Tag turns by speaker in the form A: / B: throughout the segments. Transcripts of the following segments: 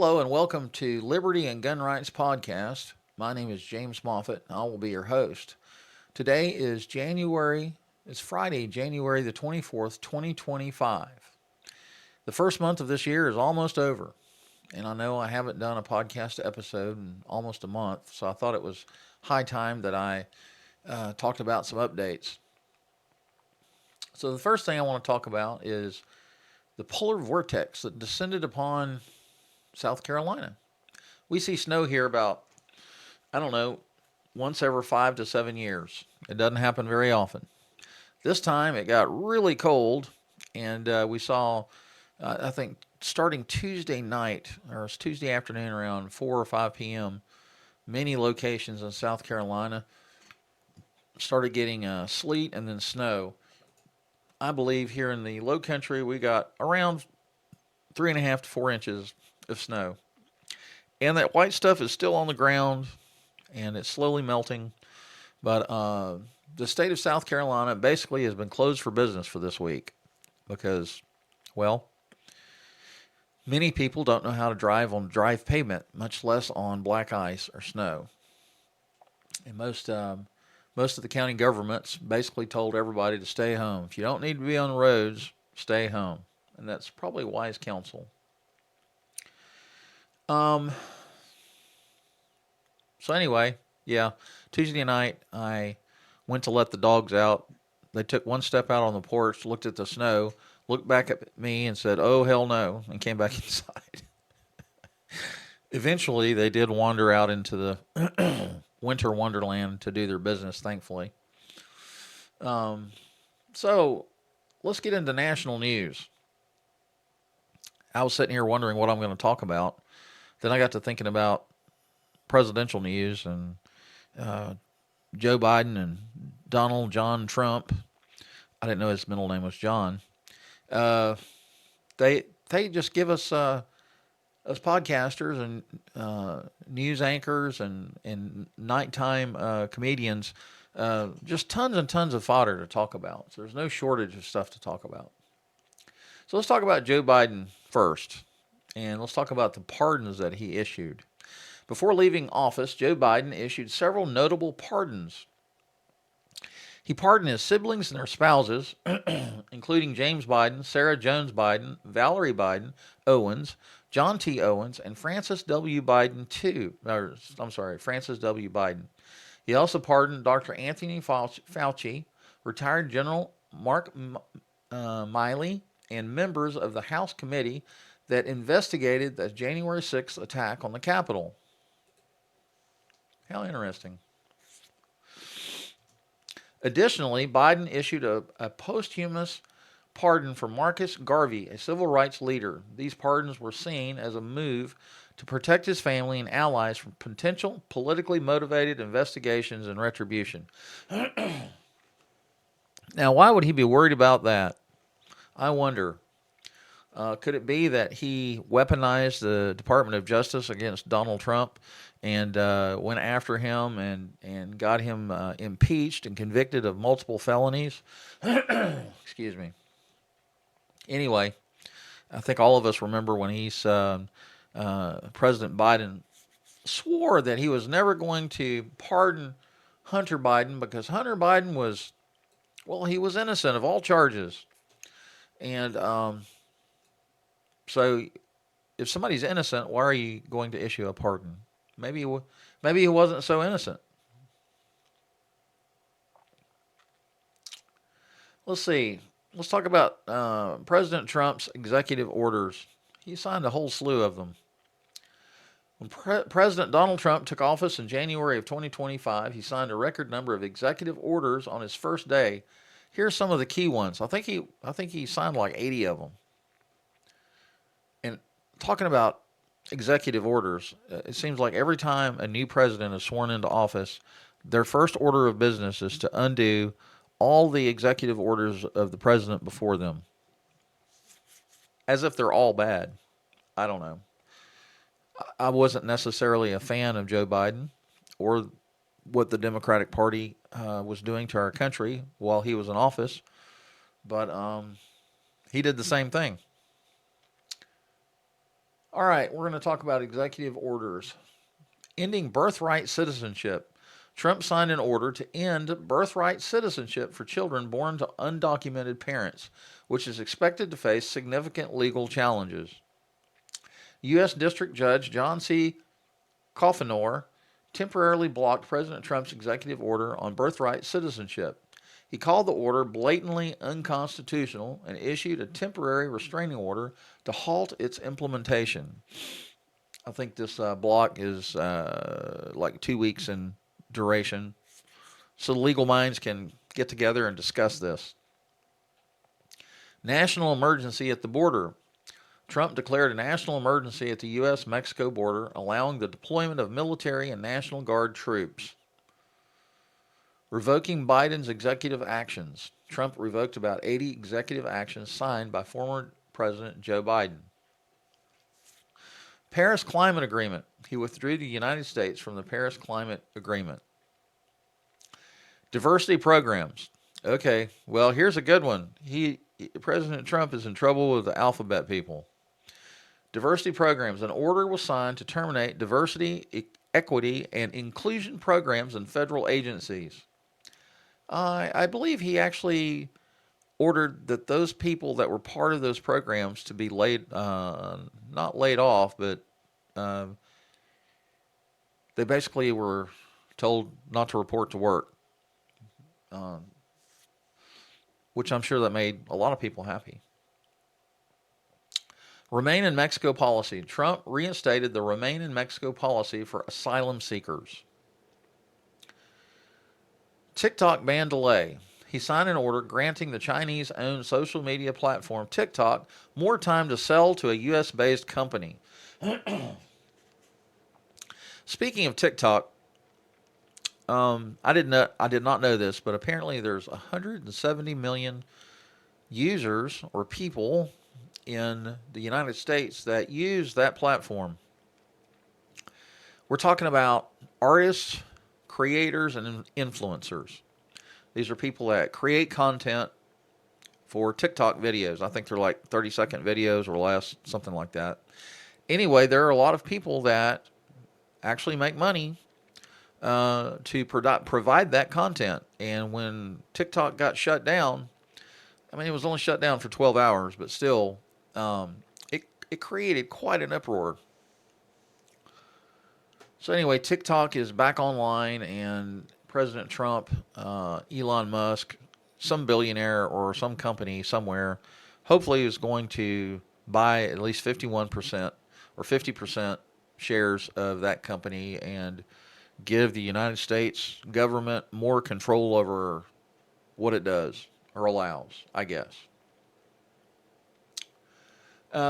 A: Hello and welcome to Liberty and Gun Rights Podcast. My name is James Moffett and I will be your host. Today is it's Friday, January the 24th, 2025. The first month of this year is almost over, and I know I haven't done a podcast episode in almost a month, so I thought it was high time that I talked about some updates. So, the first thing I want to talk about is the polar vortex that descended upon South Carolina. We see snow here about, I don't know, once every 5 to 7 years. It doesn't happen very often. This time it got really cold, and we saw, I think, starting Tuesday night, or it's Tuesday afternoon around 4 or 5 p.m., many locations in South Carolina started getting sleet and then snow. I believe here in the low country we got around 3.5 to 4 inches of snow. And that white stuff is still on the ground and it's slowly melting. But the state of South Carolina basically has been closed for business for this week because, well, many people don't know how to drive on dry pavement, much less on black ice or snow. And most of the county governments basically told everybody to stay home. If you don't need to be on the roads, stay home. And that's probably wise counsel. Um, so anyway, yeah, Tuesday night I went to let the dogs out. They took one step out on the porch, looked at the snow, looked back at me and said, "Oh, hell no," and came back inside. Eventually, they did wander out into the winter wonderland to do their business, thankfully. Um, so let's get into national news. I was sitting here wondering what I'm going to talk about. Then I got to thinking about presidential news and uh, Joe Biden and Donald John Trump. I didn't know his middle name was John. Uh, they just give us podcasters and news anchors and nighttime comedians just tons and tons of fodder to talk about. So there's no shortage of stuff to talk about. So let's talk about Joe Biden first, and let's talk about the pardons that he issued. Before leaving office, Joe Biden issued several notable pardons. He pardoned his siblings and their spouses, including James Biden, Sarah Jones Biden, Valerie Biden Owens, John T. Owens, and Francis W. Biden Francis W. Biden. He also pardoned Dr. Anthony Fauci, retired General Mark Milley, and members of the House committee that investigated the January 6th attack on the Capitol. How interesting. Additionally, Biden issued a posthumous pardon for Marcus Garvey, a civil rights leader. These pardons were seen as a move to protect his family and allies from potential politically motivated investigations and retribution. Now, why would he be worried about that? I wonder. Could it be that he weaponized the Department of Justice against Donald Trump and went after him and got him impeached and convicted of multiple felonies? Excuse me. Anyway, I think all of us remember when President Biden swore that he was never going to pardon Hunter Biden because Hunter Biden he was innocent of all charges. And so if somebody's innocent, why are you going to issue a pardon? Maybe he wasn't so innocent. Let's see. Let's talk about President Trump's executive orders. He signed a whole slew of them. When President Donald Trump took office in January of 2025, he signed a record number of executive orders on his first day. Here are some of the key ones. I think he signed like 80 of them. And talking about executive orders, it seems like every time a new president is sworn into office, their first order of business is to undo all the executive orders of the president before them. As if they're all bad. I don't know. I wasn't necessarily a fan of Joe Biden or what the Democratic Party was doing to our country while he was in office, but he did the same thing. All right, we're going to talk about executive orders. Ending birthright citizenship. Trump signed an order to end birthright citizenship for children born to undocumented parents, which is expected to face significant legal challenges. U.S. District Judge John C. Coffenor temporarily blocked President Trump's executive order on birthright citizenship. He called the order blatantly unconstitutional and issued a temporary restraining order to halt its implementation. I think this block is like 2 weeks in duration, so the legal minds can get together and discuss this. National emergency at the border. Trump declared a national emergency at the U.S. Mexico border, allowing the deployment of military and National Guard troops. Revoking Biden's executive actions. Trump revoked about 80 executive actions signed by former President Joe Biden. Paris Climate Agreement. He withdrew the United States from the Paris Climate Agreement. Diversity programs. Okay, well, here's a good one. President Trump is in trouble with the alphabet people. Diversity programs. An order was signed to terminate diversity, equity, and inclusion programs in federal agencies. I believe he actually ordered that those people that were part of those programs to be not laid off, but they basically were told not to report to work, which I'm sure that made a lot of people happy. Remain in Mexico policy. Trump reinstated the Remain in Mexico policy for asylum seekers. TikTok ban delay. He signed an order granting the Chinese-owned social media platform TikTok more time to sell to a U.S.-based company. Speaking of TikTok, I did not know this, but apparently there's 170 million users or people in the United States that use that platform. We're talking about artists, creators, and influencers. These are people that create content for TikTok videos. I think they're like 30-second videos or less, something like that. Anyway, there are a lot of people that actually make money to provide that content. And when TikTok got shut down, I mean, it was only shut down for 12 hours, but still, it created quite an uproar. So anyway, TikTok is back online, and President Trump, Elon Musk, some billionaire or some company somewhere, hopefully is going to buy at least 51% or 50% shares of that company and give the United States government more control over what it does or allows, I guess.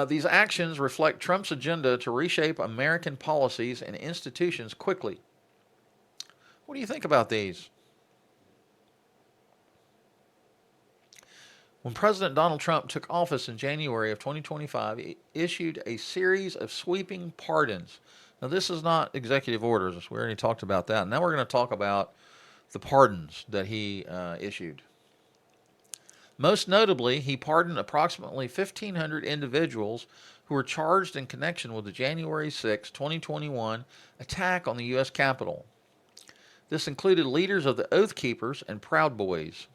A: These actions reflect Trump's agenda to reshape American policies and institutions quickly. What do you think about these? When President Donald Trump took office in January of 2025, he issued a series of sweeping pardons. Now, this is not executive orders. We already talked about that. Now we're going to talk about the pardons that he issued. Most notably, he pardoned approximately 1,500 individuals who were charged in connection with the January 6, 2021 attack on the U.S. Capitol. This included leaders of the Oath Keepers and Proud Boys.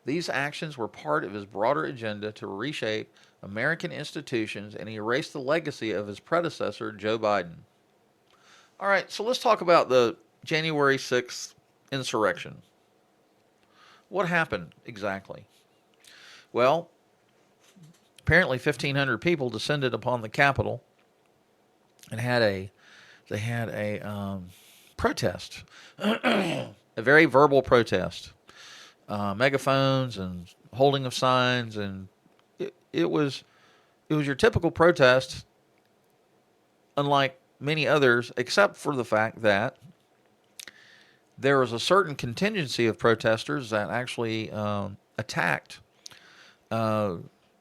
A: These actions were part of his broader agenda to reshape American institutions and erase the legacy of his predecessor, Joe Biden. All right, so let's talk about the January 6th insurrection. What happened exactly? Well, apparently 1,500 people descended upon the Capitol and had a protest, a very verbal protest, megaphones and holding of signs, and it was your typical protest, unlike many others, except for the fact that there was a certain contingency of protesters that actually attacked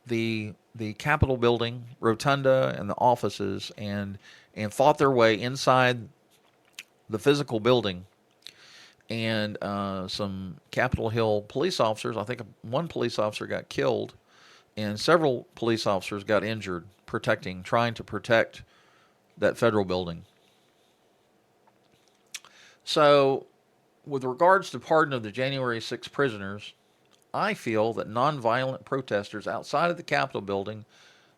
A: the Capitol building, rotunda, and the offices, and fought their way inside the physical building. And some Capitol Hill police officers, I think one police officer got killed, and several police officers got injured trying to protect that federal building. So, with regards to pardon of the January 6 prisoners, I feel that nonviolent protesters outside of the Capitol building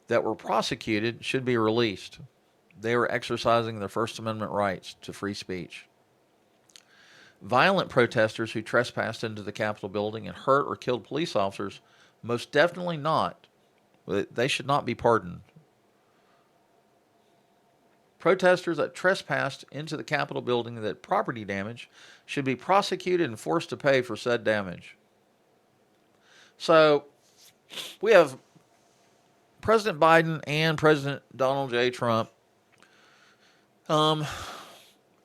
A: that were prosecuted should be released. They were exercising their First Amendment rights to free speech. Violent protesters who trespassed into the Capitol building and hurt or killed police officers, most definitely not. They should not be pardoned. Protesters that trespassed into the Capitol building that had property damage should be prosecuted and forced to pay for said damage. So, we have President Biden and President Donald J. Trump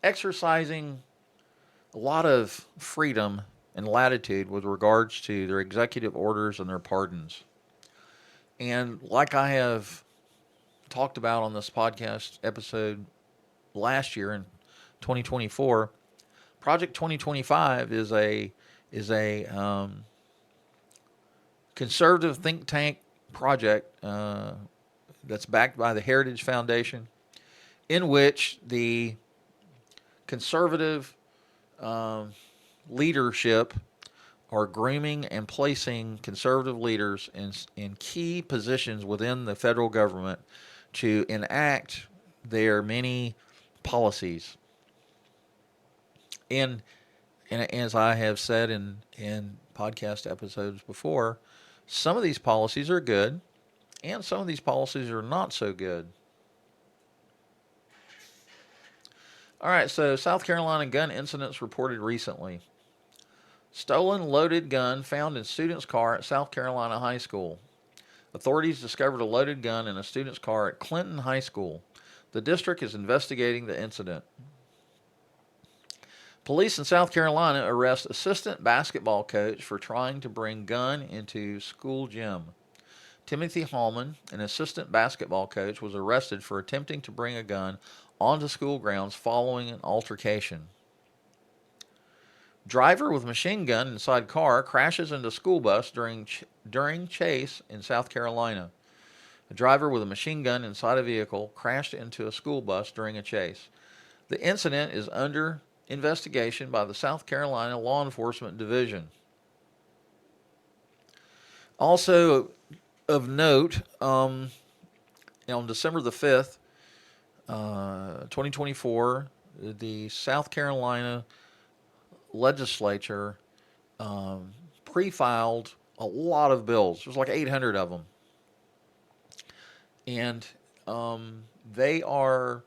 A: exercising a lot of freedom and latitude with regards to their executive orders and their pardons. And like I have talked about on this podcast episode last year in 2024, Project 2025 is a conservative think tank project that's backed by the Heritage Foundation, in which the conservative leadership are grooming and placing conservative leaders in key positions within the federal government to enact their many policies. And as I have said in podcast episodes before, some of these policies are good, and some of these policies are not so good. All right, so South Carolina gun incidents reported recently. Stolen loaded gun found in student's car at South Carolina High School. Authorities discovered a loaded gun in a student's car at Clinton High School. The district is investigating the incident. Police in South Carolina arrest assistant basketball coach for trying to bring gun into school gym. Timothy Hallman, an assistant basketball coach, was arrested for attempting to bring a gun onto school grounds following an altercation. Driver with machine gun inside car crashes into school bus during chase in South Carolina. A driver with a machine gun inside a vehicle crashed into a school bus during a chase. The incident is under investigation by the South Carolina Law Enforcement Division. Also of note, on December the 5th, 2024, the South Carolina legislature pre-filed a lot of bills. There's like 800 of them. And they are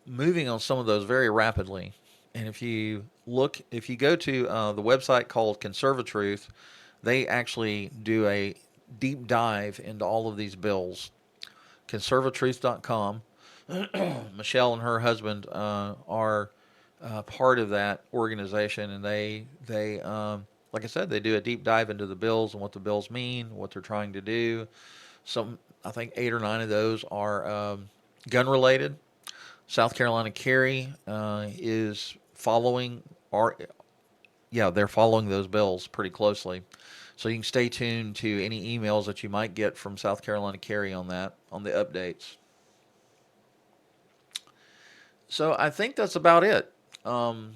A: moving on some of those very rapidly. And if you go to the website called Conservatruth, they actually do a deep dive into all of these bills. Conservatruth.com. Michelle and her husband are part of that organization, and they like I said, they do a deep dive into the bills and what the bills mean, what they're trying to do. I think 8 or 9 of those are gun related. South Carolina Carry is following they're following those bills pretty closely. So you can stay tuned to any emails that you might get from South Carolina Carry on the updates. So I think that's about it. I'm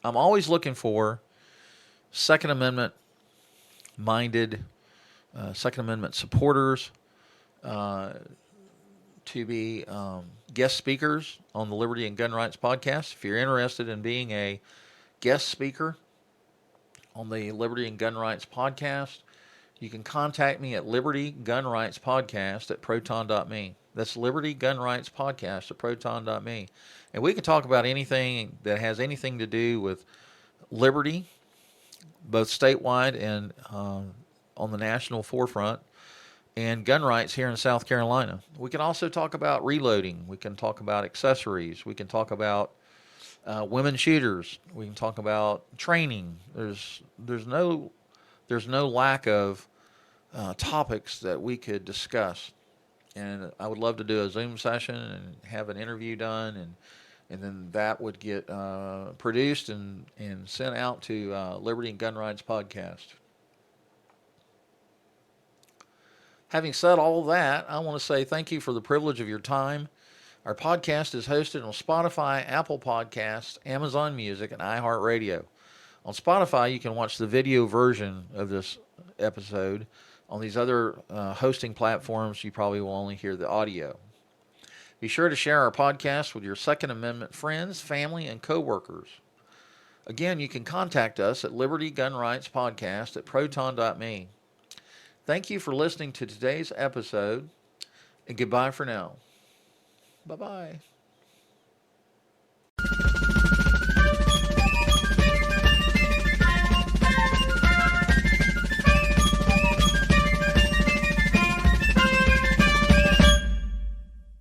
A: always looking for Second Amendment minded, Second Amendment supporters to be guest speakers on the Liberty and Gun Rights podcast. If you're interested in being a guest speaker on the Liberty and Gun Rights podcast, you can contact me at libertygunrightspodcast@proton.me. That's Liberty Gun Rights Podcast at proton.me. And we can talk about anything that has anything to do with liberty, both statewide and on the national forefront, and gun rights here in South Carolina. We can also talk about reloading. We can talk about accessories. We can talk about women shooters. We can talk about training. There's no lack of topics that we could discuss. And I would love to do a Zoom session and have an interview done, and then that would get produced and sent out to Liberty and Gun Rights Podcast. Having said all that, I want to say thank you for the privilege of your time. Our podcast is hosted on Spotify, Apple Podcasts, Amazon Music, and iHeartRadio. On Spotify, you can watch the video version of this episode. On these other hosting platforms, you probably will only hear the audio. Be sure to share our podcast with your Second Amendment friends, family, and coworkers. Again, you can contact us at Liberty Gun Rights Podcast at proton.me. Thank you for listening to today's episode, and goodbye for now. Bye-bye.